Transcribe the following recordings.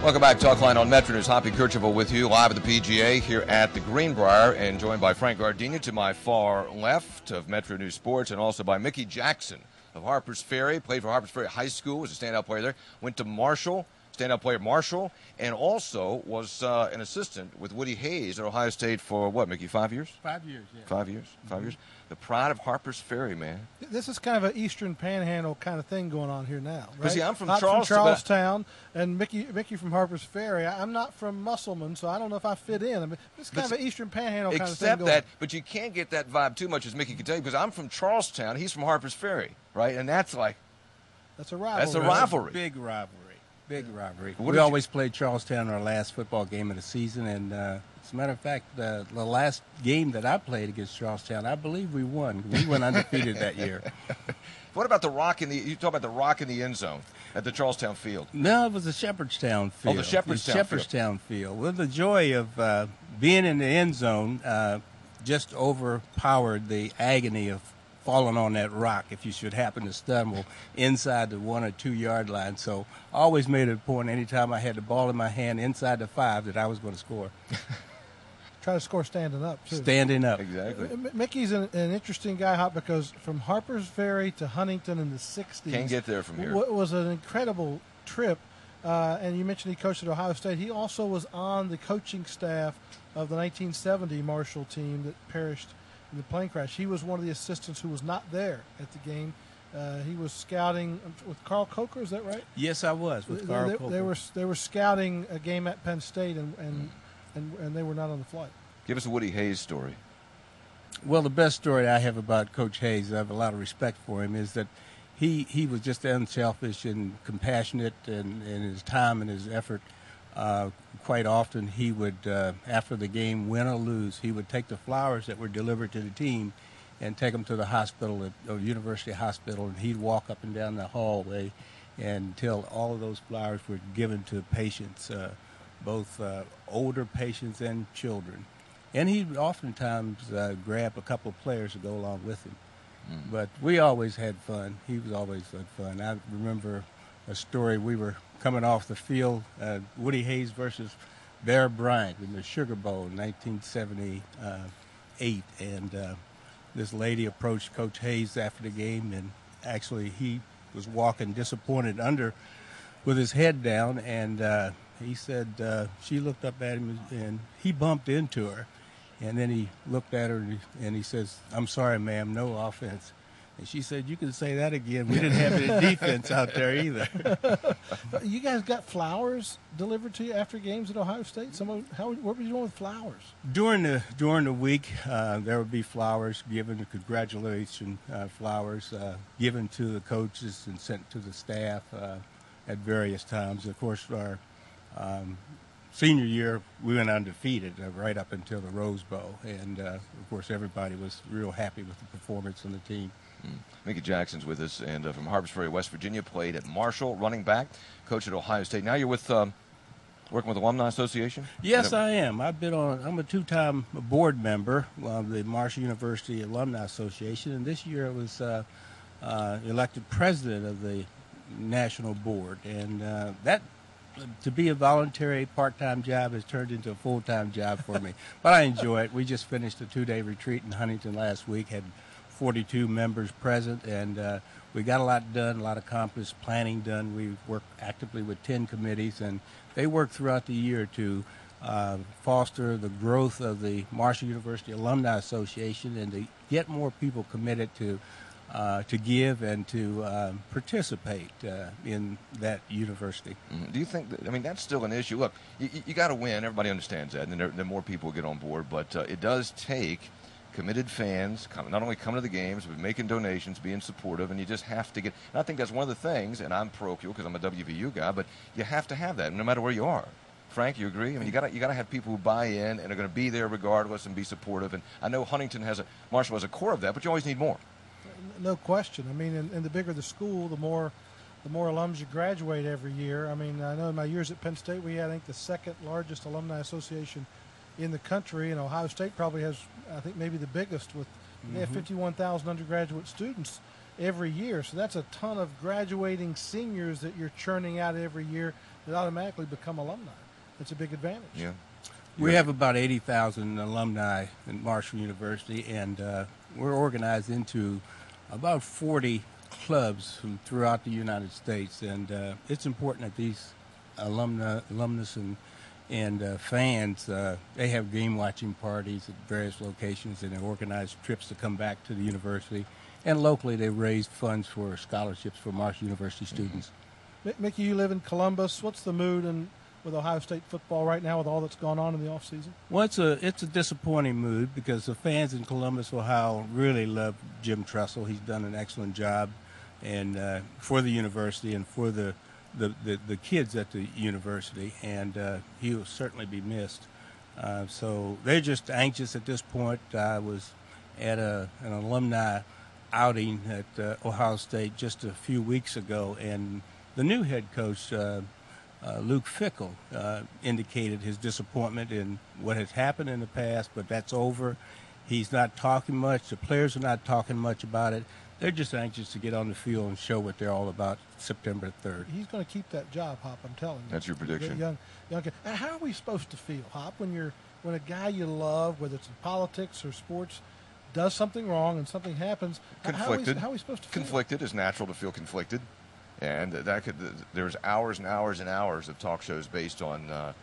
Welcome back, Talk Line on Metro News. Hoppy Kercheval with you live at the PGA here at the Greenbrier, and joined by Frank Gardenia to my far left of Metro News Sports, and also by Mickey Jackson of Harpers Ferry. Played for Harpers Ferry High School, was a standout player there. Went to Marshall, standout player at Marshall, and also was an assistant with Woody Hayes at Ohio State for what, Mickey, 5 years? 5 years, yeah. 5 years? 5 years. The pride of Harpers Ferry, man. This is kind of an Eastern Panhandle kind of thing going on here now, right? See, I'm from Charlestown, and Mickey from Harpers Ferry. I'm not from Musselman, so I don't know if I fit in. I mean, it's kind of an Eastern Panhandle kind of thing Except going that, but you can't get that vibe too much, as Mickey can tell you, because I'm from Charlestown. He's from Harpers Ferry, right? And that's like... That's a rivalry. That's a rivalry. Big rivalry. Big rivalry. What We always played Charlestown in our last football game of the season, and as a matter of fact, the last game that I played against Charlestown, I believe we won. We went undefeated that year. What about the rock in the? You talk about the rock in the end zone at the Charlestown field. No, it was the Shepherdstown field. Oh, the Shepherdstown field. Well, the joy of being in the end zone just overpowered the agony of falling on that rock if you should happen to stumble inside the 1 or 2 yard line. So I always made it a point anytime I had the ball in my hand inside the 5 that I was going to score. Try to score standing up, too. Standing up. Exactly. Mickey's an interesting guy, Hop, because from Harpers Ferry to Huntington in the 60s. Can't get there from here. Was an incredible trip. And you mentioned he coached at Ohio State. He also was on the coaching staff of the 1970 Marshall team that perished in the plane crash. He was one of the assistants who was not there at the game. He was scouting with Carl Coker. Is that right? Yes, I was with Carl Coker. They were scouting a game at Penn State, and they were not on the flight. Give us a Woody Hayes story. Well, the best story I have about Coach Hayes, I have a lot of respect for him, is that he was just unselfish and compassionate in his time and his effort. Quite often he would, after the game, win or lose, he would take the flowers that were delivered to the team and take them to the hospital, at University Hospital, and he'd walk up and down the hallway until all of those flowers were given to patients, both older patients and children. And he'd oftentimes grab a couple of players to go along with him. But we always had fun. He was always had fun. I remember a story. We were coming off the field, Woody Hayes versus Bear Bryant in the Sugar Bowl in 1978. And this lady approached Coach Hayes after the game, and actually he was walking disappointed with his head down, and he said she looked up at him, and he bumped into her. And then he looked at her and he says, "I'm sorry, ma'am, no offense." And she said, "You can say that again. We didn't have any defense out there either." You guys got flowers delivered to you after games at Ohio State? What were you doing with flowers? During the week, there would be flowers given, congratulation flowers given to the coaches and sent to the staff at various times. Of course, our senior year, we went undefeated right up until the Rose Bowl, and of course everybody was real happy with the performance on the team. Mickey Jackson's with us, and from Harpers Ferry, West Virginia, played at Marshall, running back, coach at Ohio State. Now you're with working with the Alumni Association? Yes, I am. I'm a two-time board member of the Marshall University Alumni Association, and this year I was elected president of the national board, and that to be a voluntary part-time job has turned into a full-time job for me. But I enjoy it. We just finished a 2-day retreat in Huntington last week, had 42 members present, and we got a lot done, a lot accomplished, planning done. We work actively with 10 committees, and they work throughout the year to foster the growth of the Marshall University Alumni Association and to get more people committed to give and to participate in that university. Do you think that, I mean, that's still an issue? Look, you got to win. Everybody understands that, and then more people get on board. But it does take committed fans not only coming to the games, but making donations, being supportive, and you just have to get. And I think that's one of the things, and I'm parochial because I'm a WVU guy, but you have to have that no matter where you are. Frank, you agree? I mean, you got to have people who buy in and are going to be there regardless and be supportive. And I know Marshall has a core of that, but you always need more. No question. I mean, and the bigger the school, the more alums you graduate every year. I mean, I know in my years at Penn State, we had, I think, the second largest alumni association in the country, and Ohio State probably has, I think, maybe the biggest with they have 51,000 undergraduate students every year. So that's a ton of graduating seniors that you're churning out every year they automatically become alumni. It's a big advantage. Yeah. We have about 80,000 alumni at Marshall University, and we're organized into about 40 clubs throughout the United States. And it's important that these alumnus and fans, they have game watching parties at various locations, and they organize trips to come back to the university. And locally, they raised funds for scholarships for Marshall University students. Mickey, you live in Columbus. What's the mood with Ohio State football right now with all that's gone on in the offseason? Well, it's a disappointing mood because the fans in Columbus, Ohio, really love Jim Tressel. He's done an excellent job, and for the university and for the kids at the university, and he will certainly be missed. So they're just anxious at this point. I was at an alumni outing at Ohio State just a few weeks ago, and the new head coach, Luke Fickell, indicated his disappointment in what has happened in the past, but that's over. He's not talking much. The players are not talking much about it. They're just anxious to get on the field and show what they're all about September 3rd. He's going to keep that job, Hop, I'm telling you. That's your prediction. Young kid. And how are we supposed to feel, Hop, when a guy you love, whether it's in politics or sports, does something wrong and something happens? Conflicted. How are we supposed to feel? Conflicted is natural to feel conflicted. And there's hours and hours and hours of talk shows based on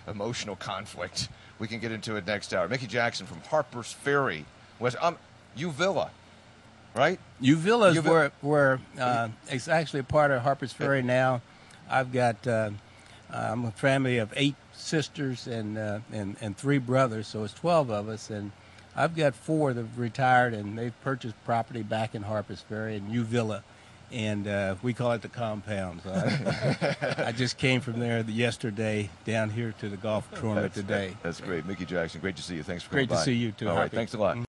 emotional conflict. We can get into it next hour. Mickey Jackson from Harper's Ferry, Uvilla, right? Uvilla is where it's actually a part of Harper's Ferry now. I've got I'm a family of 8 sisters and 3 brothers, so it's 12 of us, and I've got 4 that have retired, and they've purchased property back in Harper's Ferry in Uvilla. And we call it the compound. So I just came from there yesterday down here to the golf tournament today. That's great. Mickey Jackson, great to see you. Thanks for coming by. Great to see you, too. All right, thanks a lot.